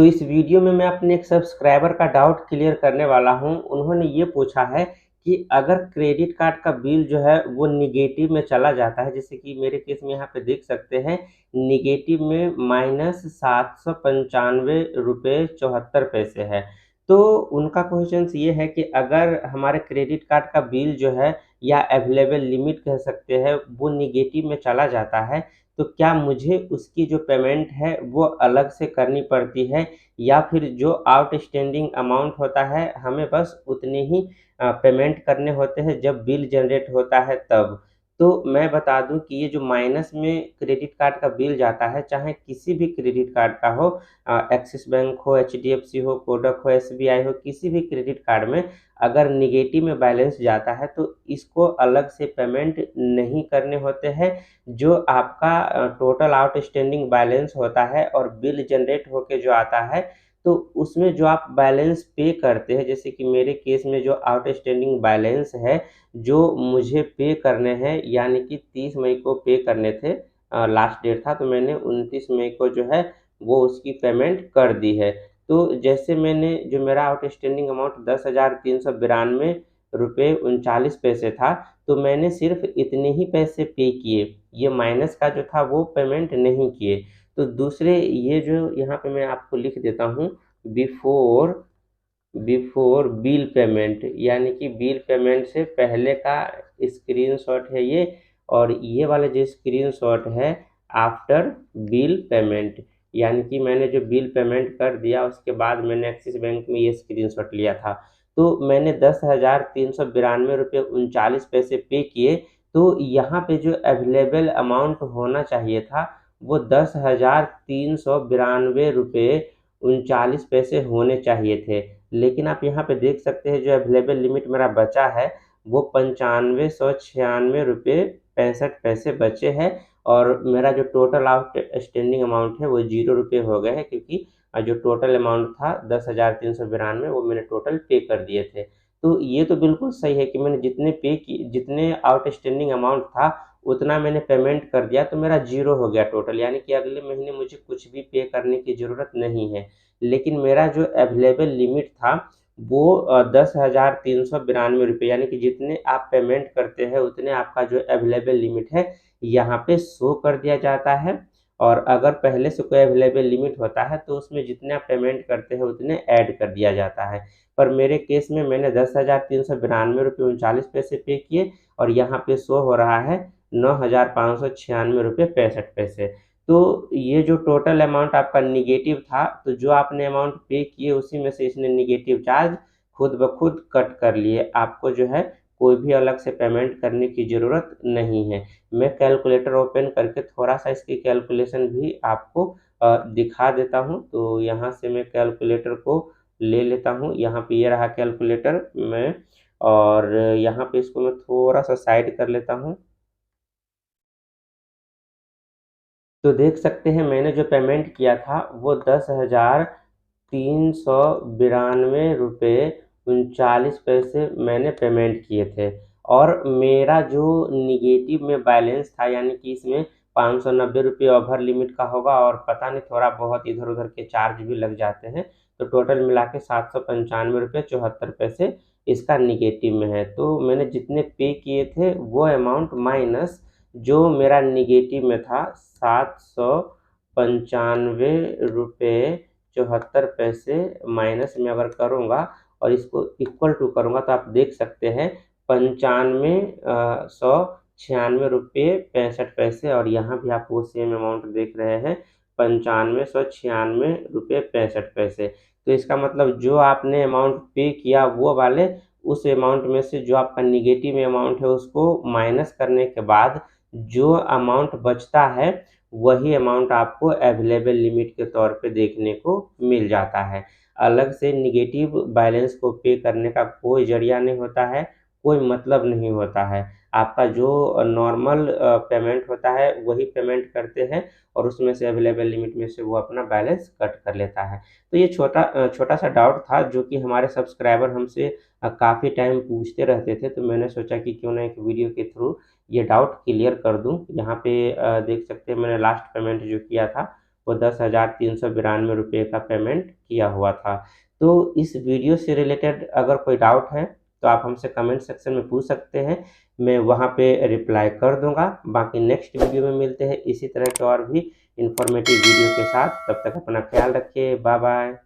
तो इस वीडियो में मैं अपने एक सब्सक्राइबर का डाउट क्लियर करने वाला हूं। उन्होंने ये पूछा है कि अगर क्रेडिट कार्ड का बिल जो है वो निगेटिव में चला जाता है, जैसे कि मेरे केस में यहाँ पे देख सकते हैं निगेटिव में -795 रुपये 74 पैसे है। तो उनका क्वेश्चन ये है कि अगर हमारे क्रेडिट कार्ड का बिल जो है या अवेलेबल लिमिट कह सकते हैं वो निगेटिव में चला जाता है, तो क्या मुझे उसकी जो पेमेंट है वो अलग से करनी पड़ती है, या फिर जो आउटस्टैंडिंग अमाउंट होता है हमें बस उतने ही पेमेंट करने होते हैं जब बिल जनरेट होता है तब। तो मैं बता दूं कि ये जो माइनस में क्रेडिट कार्ड का बिल जाता है, चाहे किसी भी क्रेडिट कार्ड का हो, एक्सिस बैंक हो, एचडीएफसी हो, कोटक हो, एसबीआई हो, किसी भी क्रेडिट कार्ड में अगर निगेटिव में बैलेंस जाता है तो इसको अलग से पेमेंट नहीं करने होते हैं। जो आपका टोटल आउटस्टैंडिंग बैलेंस होता है और बिल जनरेट होके जो आता है, तो उसमें जो आप बैलेंस पे करते हैं, जैसे कि मेरे केस में जो आउटस्टैंडिंग बैलेंस है जो मुझे पे करने हैं, यानी कि 30 मई को पे करने थे, लास्ट डेट था, तो मैंने 29 मई को जो है वो उसकी पेमेंट कर दी है। तो जैसे मैंने जो मेरा आउटस्टैंडिंग अमाउंट 10,392 रुपये 39 पैसे था, तो मैंने सिर्फ इतने ही पैसे पे किए, ये माइनस का जो था वो पेमेंट नहीं किए। तो दूसरे ये जो यहाँ पे मैं आपको लिख देता हूँ, बिफोर बिफोर बिल पेमेंट, यानी कि बिल पेमेंट से पहले का स्क्रीनशॉट है ये, और ये वाला जो स्क्रीनशॉट है आफ्टर बिल पेमेंट, यानी कि मैंने जो बिल पेमेंट कर दिया उसके बाद मैंने एक्सिस बैंक में ये स्क्रीनशॉट लिया था। तो मैंने 10,392 रुपये 39 पैसे पे किए। तो यहाँ पे जो अवेलेबल अमाउंट होना चाहिए था वो 10,392 रुपये 39 पैसे होने चाहिए थे। लेकिन आप यहाँ पे देख सकते हैं जो अवेलेबल लिमिट मेरा बचा है वो 9596 रुपये 65 पैसे बचे हैं, और मेरा जो टोटल आउटस्टैंडिंग अमाउंट है वो 0 रुपये हो गए हैं, क्योंकि जो टोटल अमाउंट था 10,392 वो मैंने टोटल पे कर दिए थे। तो ये तो बिल्कुल सही है कि मैंने जितने आउटस्टैंडिंग अमाउंट था उतना मैंने पेमेंट कर दिया, तो मेरा 0 हो गया टोटल, यानी कि अगले महीने मुझे कुछ भी पे करने की ज़रूरत नहीं है। लेकिन मेरा जो अवेलेबल लिमिट था वो 10,392 रुपये, यानी कि जितने आप पेमेंट करते हैं उतने आपका जो अवेलेबल लिमिट है यहाँ पे शो कर दिया जाता है। और अगर पहले से कोई अवेलेबल लिमिट होता है तो उसमें जितने आप पेमेंट करते हैं उतने ऐड कर दिया जाता है। पर मेरे केस में मैंने 10,392 रुपये 39 पैसे पे किए, और यहाँ पे शो हो रहा है 9,596 रुपये 65 पैसे। तो ये जो टोटल अमाउंट आपका निगेटिव था, तो जो आपने अमाउंट पे किए उसी में से इसने निगेटिव चार्ज खुद ब खुद कट कर लिए। आपको जो है कोई भी अलग से पेमेंट करने की ज़रूरत नहीं है। मैं कैलकुलेटर ओपन करके थोड़ा-सा इसकी कैलकुलेशन भी आपको दिखा देता हूँ। तो यहाँ से मैं कैलकुलेटर को ले लेता हूँ। यहाँ पे ये रहा कैलकुलेटर मैं, और यहाँ पे इसको मैं थोड़ा-सा साइड कर लेता हूँ। तो देख सकते हैं मैंने जो पेमेंट किया था वो 10,392 रुपये 39 पैसे मैंने पेमेंट किए थे, और मेरा जो निगेटिव में बैलेंस था, यानी कि इसमें 590 रुपये ओवर लिमिट का होगा, और पता नहीं थोड़ा बहुत इधर-उधर के चार्ज भी लग जाते हैं, तो टोटल मिला के 795 रुपये 74 पैसे इसका निगेटिव में है। तो मैंने जितने पे किए थे वो अमाउंट माइनस जो मेरा निगेटिव में था 795 रुपये 74 पैसे माइनस में अगर करूँगा और इसको इक्वल टू करूँगा तो आप देख सकते हैं 95,196 रुपये 65 पैसे, और यहाँ भी आप वो सेम अमाउंट देख रहे हैं 95,196 रुपये 65 पैसे। तो इसका मतलब जो आपने अमाउंट पे किया वो वाले उस अमाउंट में से जो आपका निगेटिव अमाउंट है उसको माइनस करने के बाद जो अमाउंट बचता है वही अमाउंट आपको अवेलेबल लिमिट के तौर पे देखने को मिल जाता है। अलग से निगेटिव बैलेंस को पे करने का कोई ज़रिया नहीं होता है, कोई मतलब नहीं होता है। आपका जो नॉर्मल पेमेंट होता है वही पेमेंट करते हैं, और उसमें से अवेलेबल लिमिट में से वो अपना बैलेंस कट कर लेता है। तो ये छोटा-सा डाउट था जो कि हमारे सब्सक्राइबर हमसे काफ़ी टाइम पूछते रहते थे, तो मैंने सोचा कि क्यों ना एक वीडियो के थ्रू ये डाउट क्लियर कर दूँ। यहाँ पे देख सकते हैं मैंने लास्ट पेमेंट जो किया था वो 10,392 रुपये का पेमेंट किया हुआ था। तो इस वीडियो से रिलेटेड अगर कोई डाउट है तो आप हमसे कमेंट सेक्शन में पूछ सकते हैं, मैं वहाँ पे रिप्लाई कर दूँगा। बाकी नेक्स्ट वीडियो में मिलते हैं इसी तरह के और भी इन्फॉर्मेटिव वीडियो के साथ। तब तक अपना ख्याल रखिए। Bye bye.